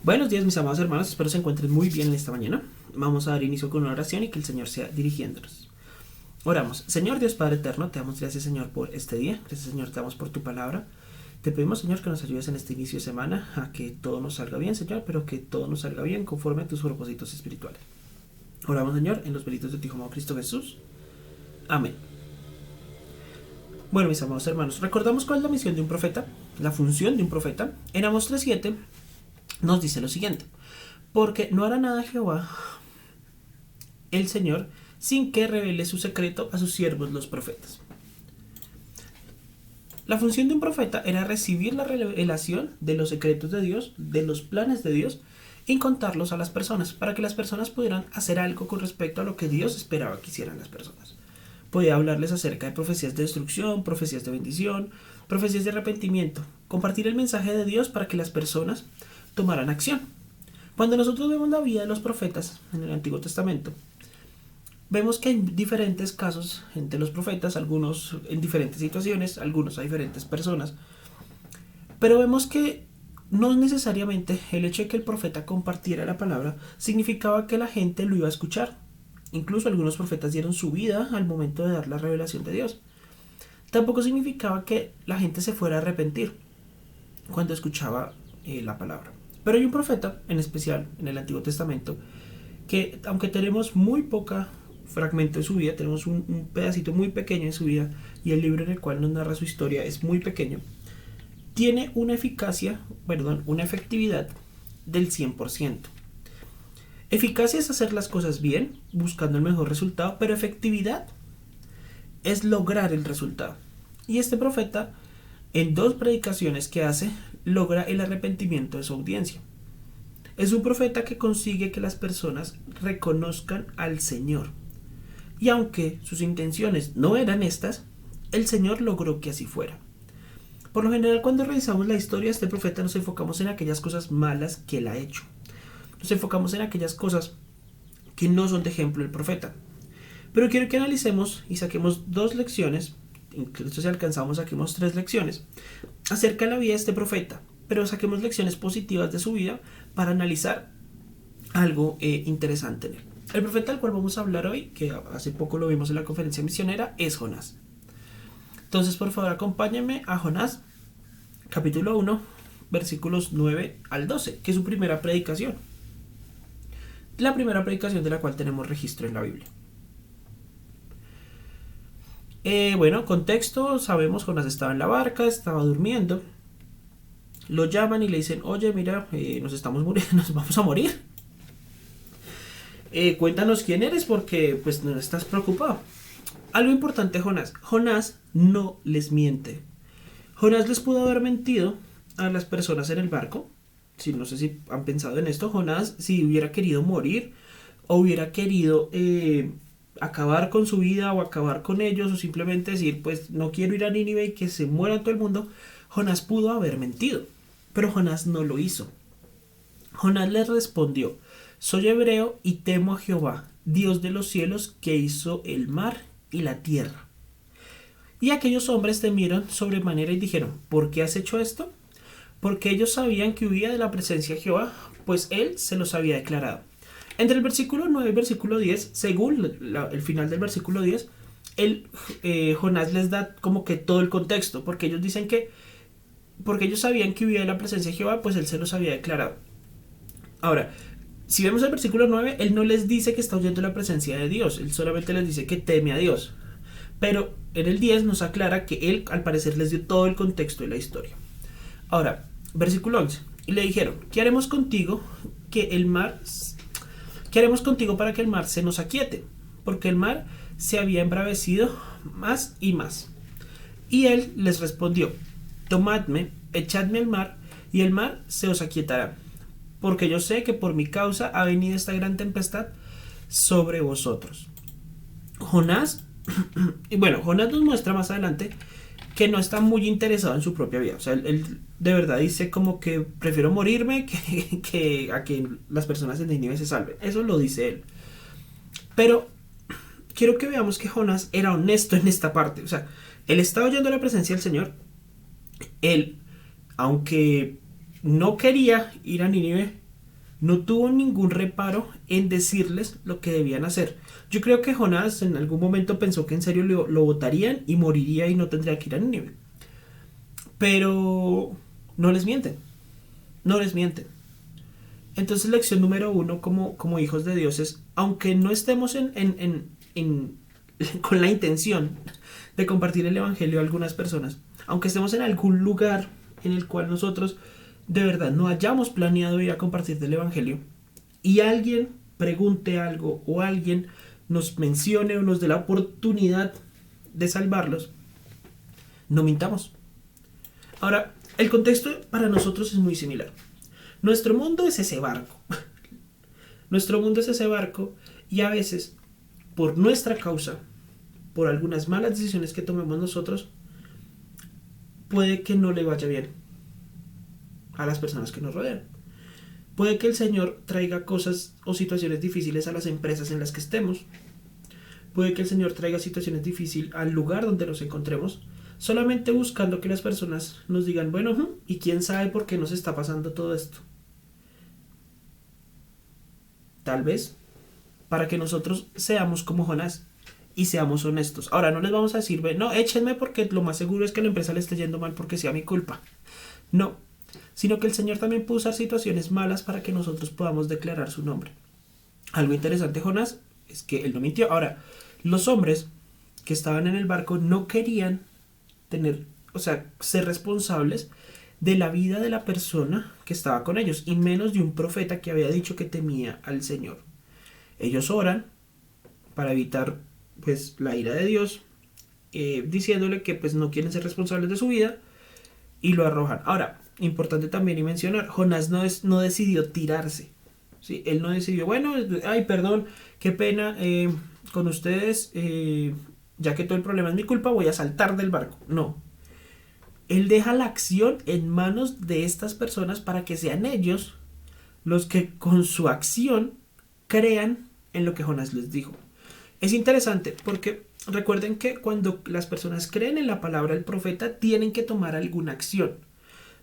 Buenos días, mis amados hermanos, espero se encuentren muy bien en esta mañana. Vamos a dar inicio con una oración y que el Señor sea dirigiéndonos. Oramos. Señor Dios Padre Eterno, te damos gracias, Señor, por este día. Gracias, Señor, te damos por tu palabra. Te pedimos, Señor, que nos ayudes en este inicio de semana a que todo nos salga bien, Señor, pero que todo nos salga bien conforme a tus propósitos espirituales. Oramos, Señor, en los méritos de tu Hijo amado Cristo Jesús. Amén. Bueno, mis amados hermanos, recordamos cuál es la misión de un profeta, la función de un profeta. En Amós 3:7 nos dice lo siguiente: porque no hará nada Jehová, el Señor, sin que revele su secreto a sus siervos los profetas. La función de un profeta era recibir la revelación de los secretos de Dios, de los planes de Dios, y contarlos a las personas, para que las personas pudieran hacer algo con respecto a lo que Dios esperaba que hicieran las personas. Podía hablarles acerca de profecías de destrucción, profecías de bendición, profecías de arrepentimiento, compartir el mensaje de Dios para que las personas tomaran acción. Cuando nosotros vemos la vida de los profetas en el Antiguo Testamento, vemos que hay diferentes casos entre los profetas, algunos en diferentes situaciones, algunos a diferentes personas, pero vemos que no necesariamente el hecho de que el profeta compartiera la palabra significaba que la gente lo iba a escuchar. Incluso algunos profetas dieron su vida al momento de dar la revelación de Dios. Tampoco significaba que la gente se fuera a arrepentir cuando escuchaba la palabra. Pero hay un profeta, en especial en el Antiguo Testamento, que aunque tenemos muy poca fragmento de su vida, tenemos un pedacito muy pequeño de su vida, y el libro en el cual nos narra su historia es muy pequeño, tiene una efectividad del 100%. Eficacia es hacer las cosas bien, buscando el mejor resultado, pero efectividad es lograr el resultado. Y este profeta, en 2 predicaciones que hace, logra el arrepentimiento de su audiencia. Es un profeta que consigue que las personas reconozcan al Señor. Y aunque sus intenciones no eran estas, el Señor logró que así fuera. Por lo general, cuando revisamos la historia de este profeta, nos enfocamos en aquellas cosas malas que él ha hecho. Nos enfocamos en aquellas cosas que no son de ejemplo del profeta. Pero quiero que analicemos y saquemos 2 lecciones, incluso si alcanzamos saquemos 3 lecciones, acerca de la vida de este profeta. Pero saquemos lecciones positivas de su vida para analizar algo interesante en él. El profeta del cual vamos a hablar hoy, que hace poco lo vimos en la conferencia misionera, es Jonás. Entonces, por favor, acompáñenme a Jonás, capítulo 1, versículos 9 al 12, que es su primera predicación. La primera predicación de la cual tenemos registro en la Biblia. Contexto, sabemos, Jonás estaba en la barca, estaba durmiendo. Lo llaman y le dicen: oye, mira, nos estamos muriendo, nos vamos a morir. Cuéntanos quién eres, porque pues no estás preocupado. Algo importante, Jonás no les miente. Jonás les pudo haber mentido a las personas en el barco. No sé si han pensado en esto. Jonás, si hubiera querido morir o hubiera querido acabar con su vida o acabar con ellos, o simplemente decir, pues no quiero ir a Nínive y que se muera todo el mundo, Jonás pudo haber mentido. Pero Jonás no lo hizo. Jonás les respondió: soy hebreo y temo a Jehová, Dios de los cielos, que hizo el mar y la tierra. Y aquellos hombres temieron sobremanera y dijeron: ¿por qué has hecho esto? Porque ellos sabían que huía de la presencia de Jehová, pues él se los había declarado. Entre el versículo 9 y el versículo 10, según el final del versículo 10, Jonás les da como que todo el contexto, porque ellos dicen que porque ellos sabían que huía de la presencia de Jehová, pues él se los había declarado. Ahora, si vemos el versículo 9, él no les dice que está huyendo de la presencia de Dios, él solamente les dice que teme a Dios. Pero en el 10 nos aclara que él, al parecer, les dio todo el contexto de la historia. Ahora, versículo 11. Y le dijeron: ¿qué haremos contigo para que el mar se nos aquiete? Porque el mar se había embravecido más y más. Y él les respondió: tomadme, echadme al mar, y el mar se os aquietará. Porque yo sé que por mi causa ha venido esta gran tempestad sobre vosotros. Jonás nos muestra más adelante que no está muy interesado en su propia vida. O sea, él de verdad dice como que prefiero morirme que a que las personas en Nínive se salven. Eso lo dice él. Pero quiero que veamos que Jonás era honesto en esta parte. O sea, él estaba oyendo la presencia del Señor. Él, aunque no quería ir a Nínive, no tuvo ningún reparo en decirles lo que debían hacer. Yo creo que Jonás en algún momento pensó que en serio lo votarían y moriría y no tendría que ir a Nínive. Pero no les mienten, no les mienten. Entonces, lección número uno como hijos de Dios es, aunque no estemos con la intención de compartir el Evangelio a algunas personas, aunque estemos en algún lugar en el cual nosotros de verdad no hayamos planeado ir a compartir el Evangelio y alguien pregunte algo o alguien nos mencione o nos dé la oportunidad de salvarlos, no mintamos. Ahora, el contexto para nosotros es muy similar. Nuestro mundo es ese barco. Nuestro mundo es ese barco y a veces, por nuestra causa, por algunas malas decisiones que tomemos nosotros, puede que no le vaya bien a las personas que nos rodean. Puede que el Señor traiga cosas o situaciones difíciles a las empresas en las que estemos. Puede que el Señor traiga situaciones difíciles al lugar donde nos encontremos, solamente buscando que las personas nos digan, bueno, ¿y quién sabe por qué nos está pasando todo esto? Tal vez para que nosotros seamos como Jonás y seamos honestos. Ahora, no les vamos a decir, no, échenme porque lo más seguro es que la empresa le esté yendo mal porque sea mi culpa. No, sino que el Señor también puede usar situaciones malas para que nosotros podamos declarar su nombre. Algo interesante, Jonás, es que él no mintió. Ahora, los hombres que estaban en el barco no querían ser responsables de la vida de la persona que estaba con ellos, y menos de un profeta que había dicho que temía al Señor. Ellos oran para evitar pues la ira de Dios, diciéndole que pues no quieren ser responsables de su vida, y lo arrojan. Ahora, importante también y mencionar, Jonás no decidió tirarse, ¿sí? Él no decidió, bueno, ay, perdón, qué pena con ustedes, ya que todo el problema es mi culpa, voy a saltar del barco. No. Él deja la acción en manos de estas personas para que sean ellos los que con su acción crean en lo que Jonás les dijo. Es interesante porque recuerden que cuando las personas creen en la palabra del profeta tienen que tomar alguna acción.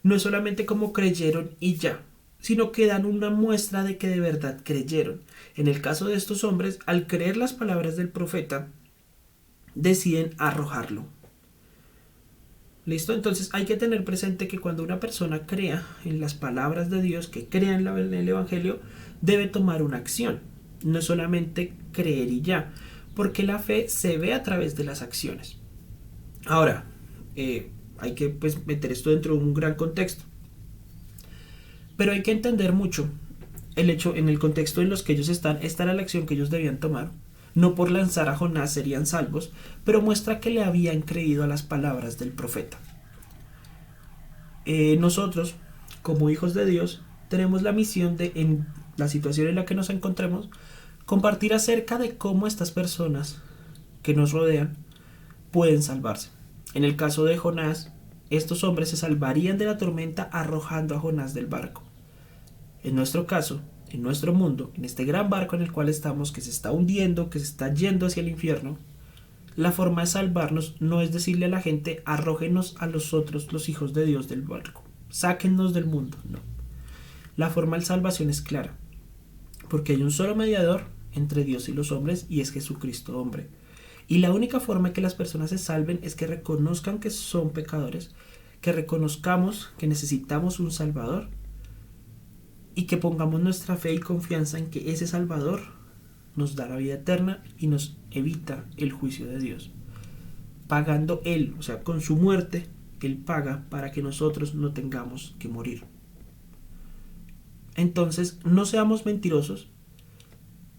No es solamente como creyeron y ya, sino que dan una muestra de que de verdad creyeron. En el caso de estos hombres, al creer las palabras del profeta, deciden arrojarlo. ¿Listo? Entonces hay que tener presente que cuando una persona crea en las palabras de Dios, que crea en el Evangelio, debe tomar una acción. No es solamente creer y ya, porque la fe se ve a través de las acciones. Ahora, hay que meter esto dentro de un gran contexto. Pero hay que entender mucho el hecho, en el contexto en los que ellos están, esta era la acción que ellos debían tomar. No por lanzar a Jonás serían salvos, pero muestra que le habían creído a las palabras del profeta. Nosotros, como hijos de Dios, tenemos la misión de, en la situación en la que nos encontremos, compartir acerca de cómo estas personas que nos rodean pueden salvarse. En el caso de Jonás, estos hombres se salvarían de la tormenta arrojando a Jonás del barco. En nuestro caso, en nuestro mundo, en este gran barco en el cual estamos, que se está hundiendo, que se está yendo hacia el infierno, la forma de salvarnos no es decirle a la gente, arrójenos a los otros, los hijos de Dios, del barco, sáquennos del mundo, no. La forma de salvación es clara, porque hay un solo mediador entre Dios y los hombres, y es Jesucristo hombre. Y la única forma que las personas se salven es que reconozcan que son pecadores, que reconozcamos que necesitamos un Salvador, y que pongamos nuestra fe y confianza en que ese Salvador nos da la vida eterna y nos evita el juicio de Dios. Pagando Él, o sea, con su muerte, Él paga para que nosotros no tengamos que morir. Entonces, no seamos mentirosos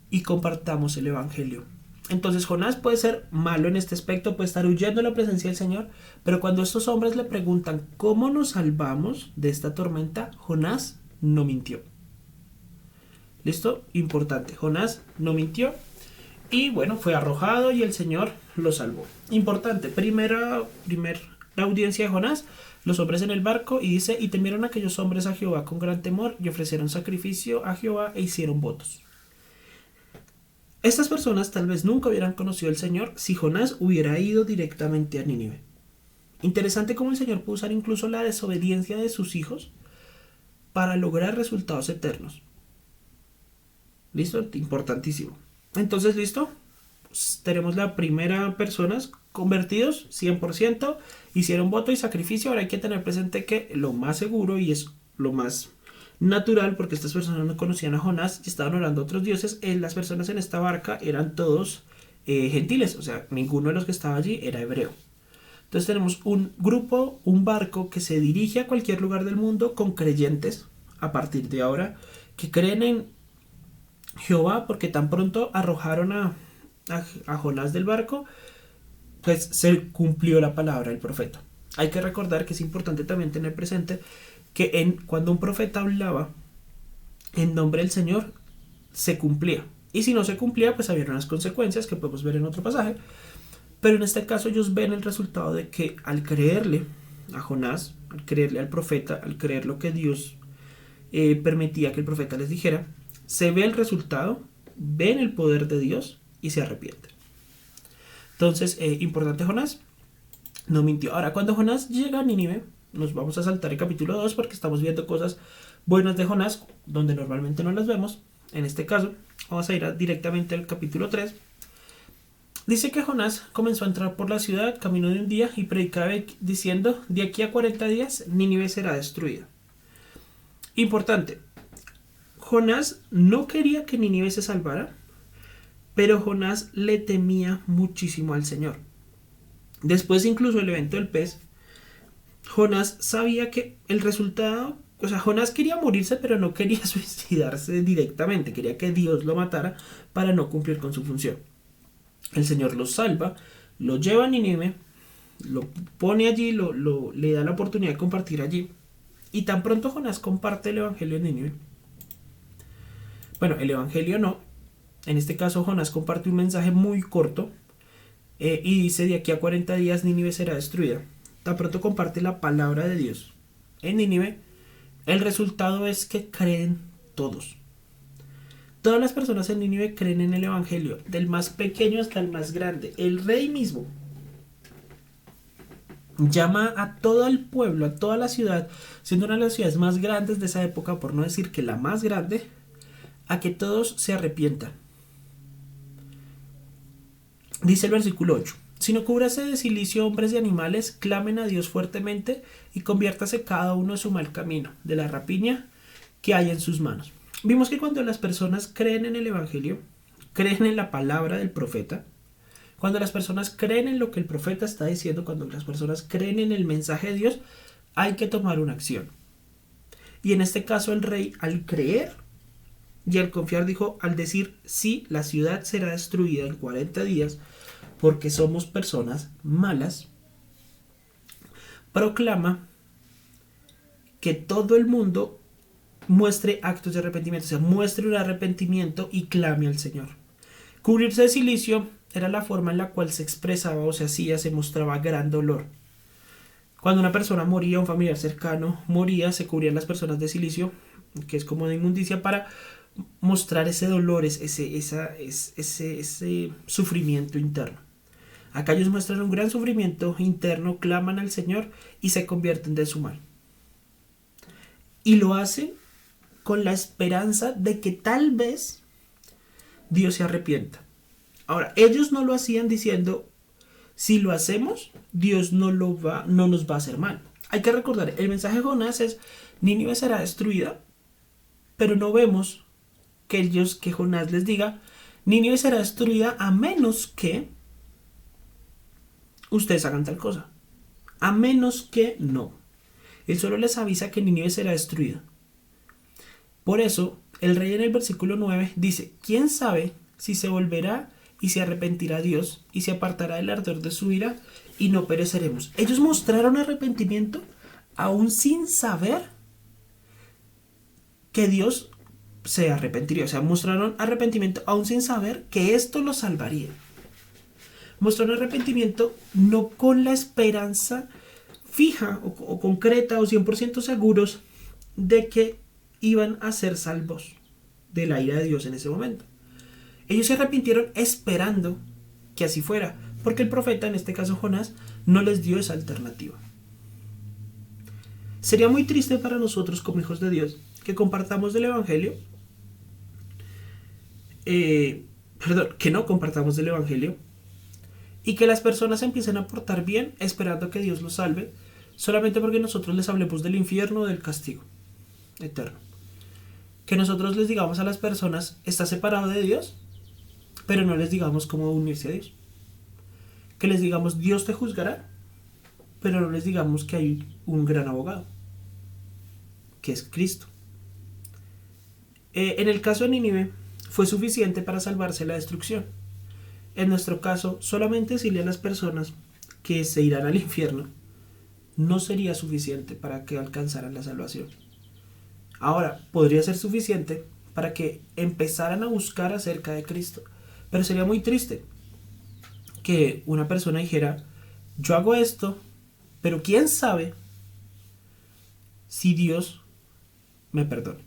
y compartamos el Evangelio. Entonces, Jonás puede ser malo en este aspecto, puede estar huyendo de la presencia del Señor, pero cuando estos hombres le preguntan cómo nos salvamos de esta tormenta, Jonás no mintió. ¿Listo? Importante. Jonás no mintió y bueno, fue arrojado y el Señor lo salvó. Importante. Primera audiencia de Jonás, los hombres en el barco, y dice, y temieron aquellos hombres a Jehová con gran temor y ofrecieron sacrificio a Jehová e hicieron votos. Estas personas tal vez nunca hubieran conocido al Señor si Jonás hubiera ido directamente a Nínive. Interesante cómo el Señor puede usar incluso la desobediencia de sus hijos para lograr resultados eternos. ¿Listo? Importantísimo. Entonces, ¿listo? Pues, tenemos la primera personas convertidos, 100%, hicieron voto y sacrificio. Ahora hay que tener presente que lo más seguro y es lo más natural, porque estas personas no conocían a Jonás y estaban orando a otros dioses. Las personas en esta barca eran todos gentiles, o sea, ninguno de los que estaba allí era hebreo. Entonces tenemos un grupo, un barco que se dirige a cualquier lugar del mundo con creyentes a partir de ahora que creen en Jehová, porque tan pronto arrojaron a Jonás del barco, pues se cumplió la palabra del profeta. Hay que recordar que es importante también tener presente que cuando un profeta hablaba en nombre del Señor, se cumplía. Y si no se cumplía, pues había unas consecuencias que podemos ver en otro pasaje. Pero en este caso ellos ven el resultado de que al creerle a Jonás, al creerle al profeta, al creer lo que Dios permitía que el profeta les dijera, se ve el resultado, ven el poder de Dios y se arrepienten. Entonces, importante, Jonás no mintió. Ahora, cuando Jonás llega a Nínive, nos vamos a saltar el capítulo 2 porque estamos viendo cosas buenas de Jonás, donde normalmente no las vemos. En este caso, vamos a ir directamente al capítulo 3. Dice que Jonás comenzó a entrar por la ciudad, camino de un día, y predicaba diciendo, de aquí a 40 días Nínive será destruida. Importante, Jonás no quería que Nínive se salvara, pero Jonás le temía muchísimo al Señor. Después incluso del evento del pez, Jonás sabía que el resultado, o sea, Jonás quería morirse, pero no quería suicidarse directamente, quería que Dios lo matara para no cumplir con su función. El Señor lo salva, lo lleva a Nínive, lo pone allí, le da la oportunidad de compartir allí. Y tan pronto Jonás comparte el evangelio en Nínive. Bueno, el evangelio no. En este caso Jonás comparte un mensaje muy corto y dice, de aquí a 40 días Nínive será destruida. Tan pronto comparte la palabra de Dios en Nínive, el resultado es que creen todos. Todas las personas en Nínive creen en el evangelio, del más pequeño hasta el más grande. El rey mismo llama a todo el pueblo, a toda la ciudad, siendo una de las ciudades más grandes de esa época, por no decir que la más grande, a que todos se arrepientan. Dice el versículo 8. Si no cubrase de silicio hombres y animales, clamen a Dios fuertemente y conviértase cada uno de su mal camino, de la rapiña que hay en sus manos. Vimos que cuando las personas creen en el evangelio, creen en la palabra del profeta, cuando las personas creen en lo que el profeta está diciendo, cuando las personas creen en el mensaje de Dios, hay que tomar una acción. Y en este caso el rey, al creer y al confiar, dijo, al decir, sí, la ciudad será destruida en 40 días, porque somos personas malas, proclama que todo el mundo muestre actos de arrepentimiento, o sea, muestre un arrepentimiento y clame al Señor. Cubrirse de silicio era la forma en la cual se expresaba o se hacía, se mostraba gran dolor. Cuando una persona moría, un familiar cercano moría, se cubrían las personas de silicio, que es como de inmundicia, para mostrar ese dolor, ese sufrimiento interno. Acá ellos muestran un gran sufrimiento interno, claman al Señor y se convierten de su mal. Y lo hacen con la esperanza de que tal vez Dios se arrepienta. Ahora, ellos no lo hacían diciendo, si lo hacemos, Dios no nos va a hacer mal. Hay que recordar, el mensaje de Jonás es, Nínive será destruida, pero no vemos que Jonás les diga, Nínive será destruida a menos que ustedes hagan tal cosa. A menos que no. Él solo les avisa que Nínive será destruida. Por eso, el rey en el versículo 9 dice, ¿quién sabe si se volverá y se arrepentirá Dios y se apartará del ardor de su ira y no pereceremos? Ellos mostraron arrepentimiento aún sin saber que Dios se arrepentiría. O sea, mostraron arrepentimiento aún sin saber que esto los salvaría. Mostraron arrepentimiento no con la esperanza fija o concreta o 100% seguros de que iban a ser salvos de la ira de Dios en ese momento. Ellos se arrepintieron esperando que así fuera, porque el profeta, en este caso Jonás, no les dio esa alternativa. Sería muy triste para nosotros como hijos de Dios que compartamos del evangelio que no compartamos el Evangelio y que las personas empiecen a portar bien esperando que Dios los salve solamente porque nosotros les hablemos del infierno o del castigo eterno. Que nosotros les digamos a las personas, está separado de Dios, pero no les digamos cómo unirse a Dios. Que les digamos, Dios te juzgará, pero no les digamos que hay un gran abogado, que es Cristo. En el caso de Nínive, fue suficiente para salvarse la destrucción. En nuestro caso, solamente decirle a las personas que se irán al infierno no sería suficiente para que alcanzaran la salvación. Ahora, podría ser suficiente para que empezaran a buscar acerca de Cristo. Pero sería muy triste que una persona dijera, yo hago esto, pero quién sabe si Dios me perdone.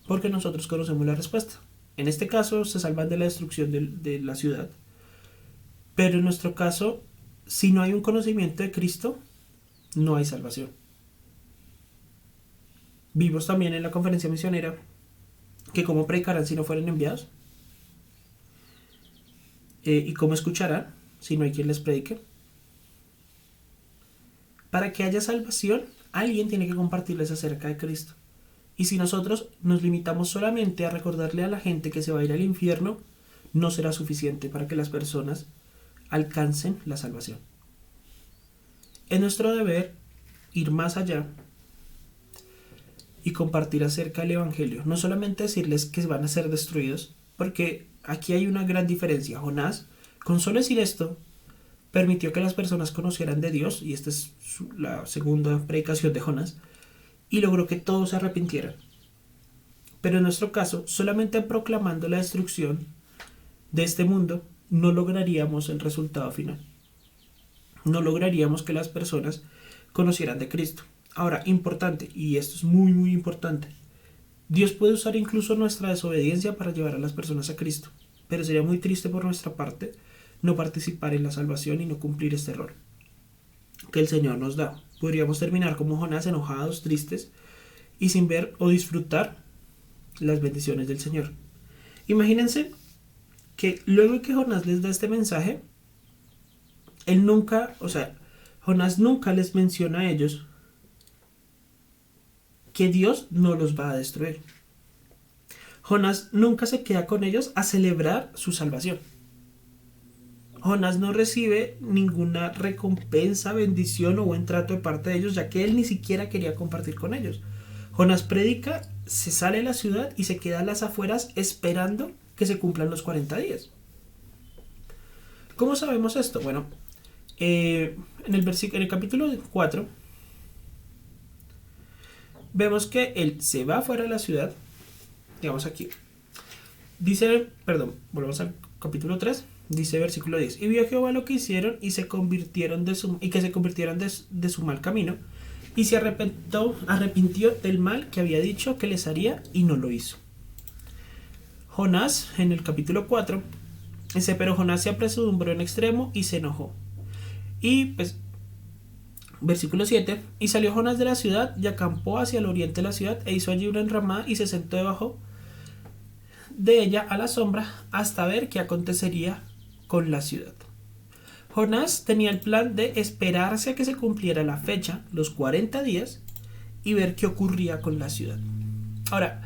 Porque nosotros conocemos la respuesta. En este caso se salvan de la destrucción de la ciudad. Pero en nuestro caso, si no hay un conocimiento de Cristo, no hay salvación. Vimos también en la conferencia misionera que cómo predicarán si no fueren enviados. Y cómo escucharán si no hay quien les predique. Para que haya salvación, alguien tiene que compartirles acerca de Cristo. Y si nosotros nos limitamos solamente a recordarle a la gente que se va a ir al infierno, no será suficiente para que las personas alcancen la salvación. Es nuestro deber ir más allá y compartir acerca del Evangelio. No solamente decirles que van a ser destruidos, porque aquí hay una gran diferencia. Jonás, con solo decir esto, permitió que las personas conocieran de Dios, y esta es la segunda predicación de Jonás, y logró que todos se arrepintieran. Pero en nuestro caso, solamente proclamando la destrucción de este mundo, no lograríamos el resultado final. No lograríamos que las personas conocieran de Cristo. Ahora, importante, y esto es muy muy importante, Dios puede usar incluso nuestra desobediencia para llevar a las personas a Cristo, pero sería muy triste por nuestra parte no participar en la salvación y no cumplir este rol que el Señor nos da. Podríamos terminar como Jonás, enojados, tristes y sin ver o disfrutar las bendiciones del Señor. Imagínense que luego de que Jonás les da este mensaje, Jonás nunca les menciona a ellos que Dios no los va a destruir. Jonás nunca se queda con ellos a celebrar su salvación. Jonás no recibe ninguna recompensa, bendición o buen trato de parte de ellos, ya que él ni siquiera quería compartir con ellos. Jonás predica, se sale de la ciudad y se queda a las afueras esperando que se cumplan los 40 días. ¿Cómo sabemos esto? Bueno, en el capítulo 4 vemos que él se va fuera de la ciudad. Digamos aquí. Volvemos al capítulo 3. Dice versículo 10. Y vio Jehová lo que hicieron y que se convirtieron de su mal camino. Y se arrepintió del mal que había dicho que les haría y no lo hizo. Jonás, en el capítulo 4, dice, pero Jonás se apresuró en extremo y se enojó. Y versículo 7. Y salió Jonás de la ciudad y acampó hacia el oriente de la ciudad e hizo allí una enramada y se sentó debajo de ella a la sombra hasta ver qué acontecería con la ciudad. Jonás tenía el plan de esperarse a que se cumpliera la fecha, los 40 días, y ver qué ocurría con la ciudad. Ahora,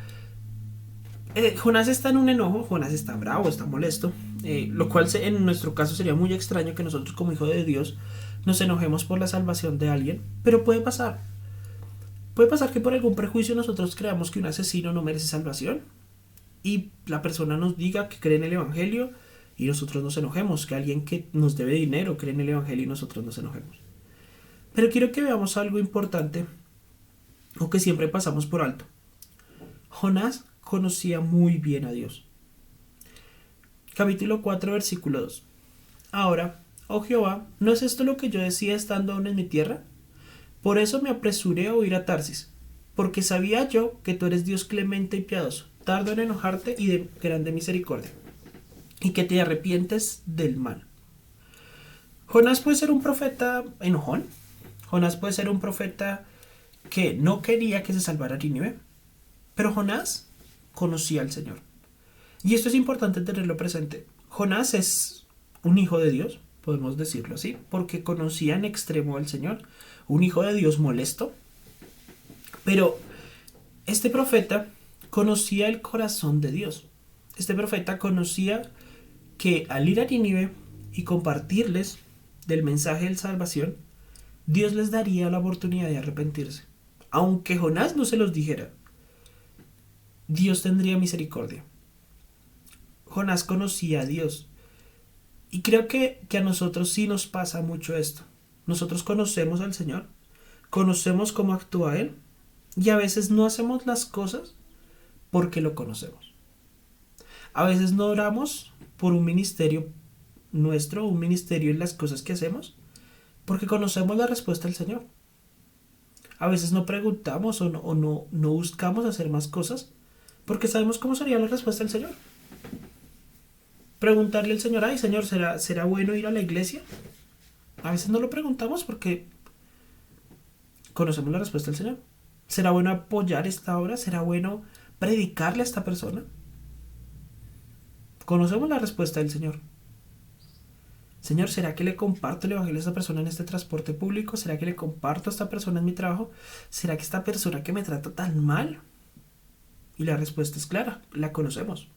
Jonás está en un enojo, Jonás está bravo, está molesto, lo cual en nuestro caso sería muy extraño que nosotros como hijos de Dios nos enojemos por la salvación de alguien, pero puede pasar. Puede pasar que por algún prejuicio nosotros creamos que un asesino no merece salvación y la persona nos diga que cree en el Evangelio y nosotros nos enojemos, que alguien que nos debe dinero cree en el Evangelio y nosotros nos enojemos. Pero quiero que veamos algo importante o que siempre pasamos por alto. Jonás conocía muy bien a Dios. Capítulo 4, versículo 2. Ahora, oh Jehová, ¿no es esto lo que yo decía estando aún en mi tierra? Por eso me apresuré a huir a Tarsis, porque sabía yo que tú eres Dios clemente y piadoso, tardo en enojarte y de grande misericordia, y que te arrepientes del mal. Jonás puede ser un profeta enojón. Jonás puede ser un profeta que no quería que se salvara Nínive. Pero Jonás conocía al Señor. Y esto es importante tenerlo presente. Jonás es un hijo de Dios, podemos decirlo así, porque conocía en extremo al Señor, un hijo de Dios molesto. Pero este profeta conocía el corazón de Dios. Este profeta conocía que al ir a Nínive y compartirles del mensaje de salvación, Dios les daría la oportunidad de arrepentirse. Aunque Jonás no se los dijera, Dios tendría misericordia. Jonás conocía a Dios. Y creo que a nosotros sí nos pasa mucho esto. Nosotros conocemos al Señor, conocemos cómo actúa Él, y a veces no hacemos las cosas porque lo conocemos. A veces no oramos por un ministerio nuestro, un ministerio en las cosas que hacemos, porque conocemos la respuesta del Señor. A veces no preguntamos o no buscamos hacer más cosas porque sabemos cómo sería la respuesta del Señor. Preguntarle al Señor, ay Señor, ¿será bueno ir a la iglesia? A veces no lo preguntamos porque conocemos la respuesta del Señor. ¿Será bueno apoyar esta obra? ¿Será bueno predicarle a esta persona? Conocemos la respuesta del Señor. Señor, ¿será que le comparto el evangelio a esta persona en este transporte público? ¿Será que le comparto a esta persona en mi trabajo? ¿Será que esta persona que me trata tan mal? Y la respuesta es clara, la conocemos.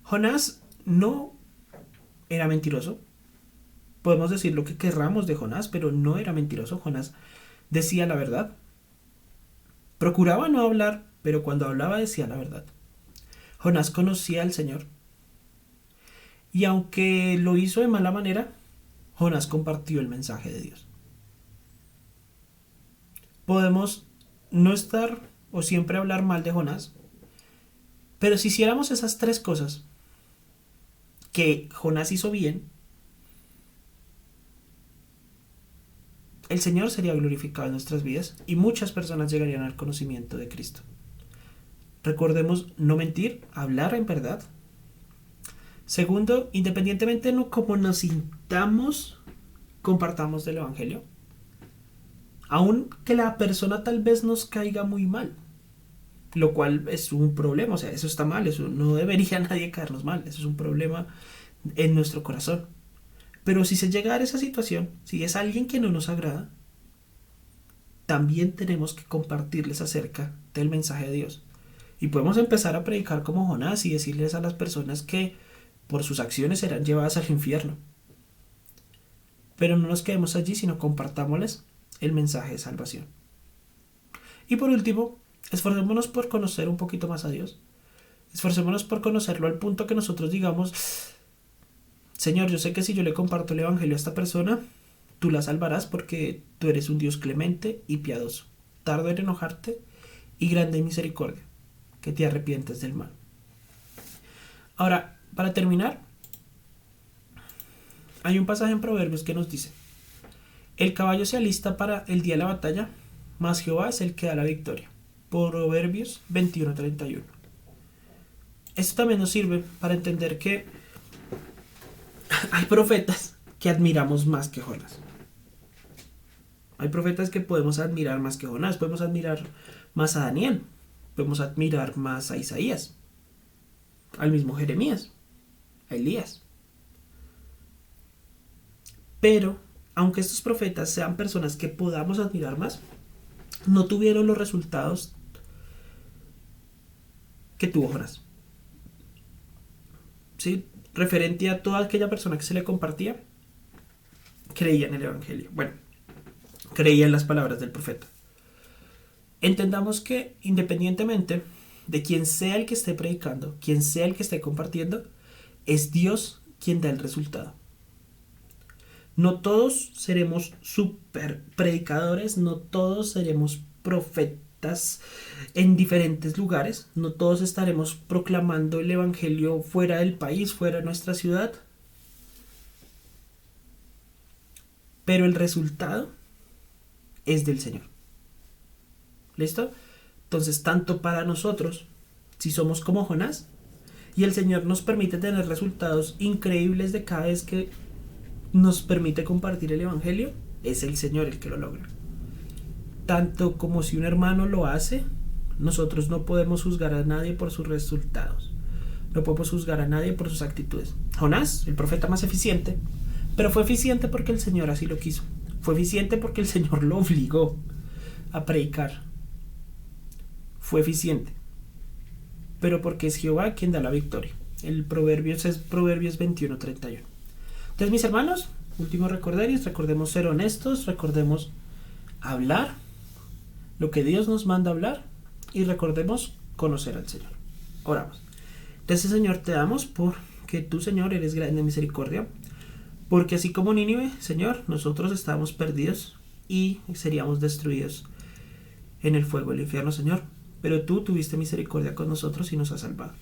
Jonás no era mentiroso. Podemos decir lo que querramos de Jonás, pero no era mentiroso. Jonás decía la verdad. Procuraba no hablar, pero cuando hablaba decía la verdad. Jonás conocía al Señor. Y aunque lo hizo de mala manera, Jonás compartió el mensaje de Dios. Podemos no estar o siempre hablar mal de Jonás, pero si hiciéramos esas tres cosas que Jonás hizo bien, el Señor sería glorificado en nuestras vidas y muchas personas llegarían al conocimiento de Cristo. Recordemos no mentir, hablar en verdad. Segundo, independientemente de cómo nos sintamos, compartamos del Evangelio. Aun que la persona tal vez nos caiga muy mal, lo cual es un problema, o sea, eso está mal, eso no debería nadie caernos mal, eso es un problema en nuestro corazón. Pero si se llega a esa situación, si es alguien que no nos agrada, también tenemos que compartirles acerca del mensaje de Dios. Y podemos empezar a predicar como Jonás y decirles a las personas que por sus acciones serán llevadas al infierno. Pero no nos quedemos allí, sino compartámosles el mensaje de salvación. Y por último, esforcémonos por conocer un poquito más a Dios. Esforcémonos por conocerlo al punto que nosotros digamos, Señor, yo sé que si yo le comparto el evangelio a esta persona, tú la salvarás porque tú eres un Dios clemente y piadoso, tardo en enojarte y grande en misericordia, que te arrepientes del mal. Ahora, para terminar, hay un pasaje en Proverbios que nos dice: el caballo se alista para el día de la batalla, mas Jehová es el que da la victoria. Proverbios 21:31. Esto también nos sirve para entender que hay profetas que admiramos más que Jonás. Hay profetas que podemos admirar más que Jonás. Podemos admirar más a Daniel. Podemos admirar más a Isaías, al mismo Jeremías, a Elías. Pero, aunque estos profetas sean personas que podamos admirar más, no tuvieron los resultados que tuvo Jonás. ¿Sí? Referente a toda aquella persona que se le compartía, creía en el evangelio. Bueno, creía en las palabras del profeta. Entendamos que independientemente de quién sea el que esté predicando, quién sea el que esté compartiendo, es Dios quien da el resultado. No todos seremos super predicadores, no todos seremos profetas en diferentes lugares, no todos estaremos proclamando el evangelio fuera del país, fuera de nuestra ciudad, pero el resultado es del Señor. ¿Listo? Entonces, tanto para nosotros, si somos como Jonás, y el Señor nos permite tener resultados increíbles de cada vez que nos permite compartir el evangelio, es el Señor el que lo logra. Tanto como si un hermano lo hace, nosotros no podemos juzgar a nadie por sus resultados, No podemos juzgar a nadie por sus actitudes. Jonás, el profeta más eficiente, pero fue eficiente porque el Señor así lo quiso. Fue eficiente porque el Señor lo obligó a predicar. Fue eficiente, pero porque es Jehová quien da la victoria. El Proverbios es Proverbios 21:31. Entonces, mis hermanos, últimos recordarios, recordemos ser honestos, recordemos hablar lo que Dios nos manda hablar y recordemos conocer al Señor. Oramos. Entonces, Señor, te damos porque tú, Señor, eres grande en misericordia, porque así como Nínive, Señor, nosotros estábamos perdidos y seríamos destruidos en el fuego del infierno, Señor, pero tú tuviste misericordia con nosotros y nos has salvado.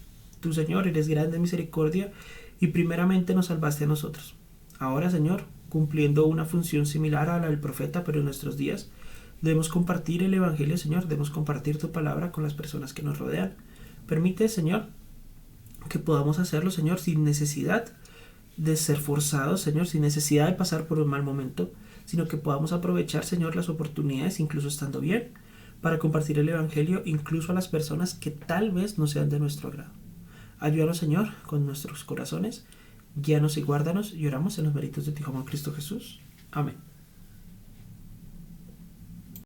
Tú, Señor, eres grande en misericordia y primeramente nos salvaste a nosotros. Ahora, Señor, cumpliendo una función similar a la del profeta, pero en nuestros días, debemos compartir el Evangelio, Señor, debemos compartir tu palabra con las personas que nos rodean. Permite, Señor, que podamos hacerlo, Señor, sin necesidad de ser forzados, Señor, sin necesidad de pasar por un mal momento, sino que podamos aprovechar, Señor, las oportunidades, incluso estando bien, para compartir el Evangelio incluso a las personas que tal vez no sean de nuestro agrado. Ayúdanos, Señor, con nuestros corazones, guíanos y guárdanos, y oramos en los méritos de ti, como en Cristo Jesús. Amén.